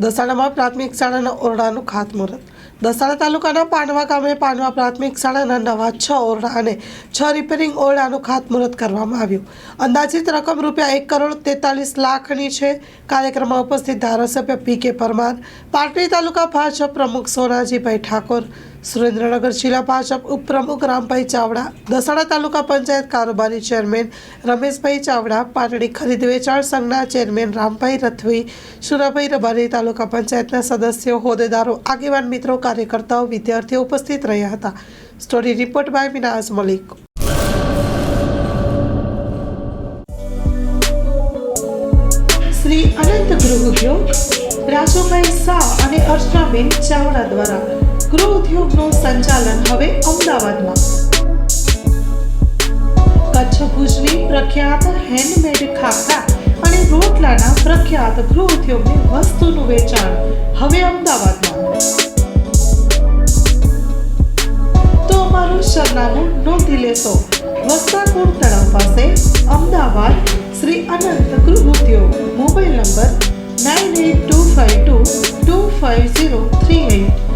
દસાડામાં પ્રાથમિક શાળાના ઓરડાનું ખાતમુહૂર્ત. દસાડા તાલુકાના પાંડવા ગામે પાંડવા પ્રાથમિક શાળાના નવા 6 ઓરડા અને 6 રિપેરિંગ ઓરડાનું ખાતમુહૂર્ત કરવામાં આવ્યું. અંદાજિત રકમ ₹1,43,00,000ની છે. કાર્યક્રમમાં ઉપસ્થિત ધારાસભ્ય પી.કે. પરમાર, પાટડી તાલુકા ભાજપ પ્રમુખ સોનાજીભાઈ ઠાકોર, સુરેન્દ્રનગર જિલ્લા ભાજપ ઉપપ્રમુખ રામભાઈ ચાવડા, દસાડા તાલુકા પંચાયત કારોબારી ચેરમેન રમેશભાઈ ચાવડા, પાટડી ખરીદ વેચાણ સંઘના ચેરમેન રામભાઈ રથવી, સુરાભાઈ રબારી, તાલુકા પંચાયતના સદસ્યો, હોદ્દેદારો, આગેવાન મિત્રો, કાર્યકર્તાઓ, વિદ્યાર્થીઓ ઉપસ્થિત રહ્યા હતા. Story report by Minaz Malik. Shri Anant Griha Udyog Rajubhai Shah અને અર્ચનાબેન ચાવડા દ્વારા ગૃહ ઉદ્યોગનું સંચાલન હવે અમદાવાદમાં. કચ્છ ભુજની પ્રખ્યાત હેન્ડમેડ ખાખરા અને રોટલાના પ્રખ્યાત ગૃહ ઉદ્યોગની વસ્તુનું વેચાણ હવે અમદાવાદમાં. તો અમારું સરનામું નોંધી લેશો. વસ્ત્રાપુર તળાવ પાસે, અમદાવાદ. શ્રી અનંત ગૃહ ઉદ્યોગ. Mobile number 9825225038.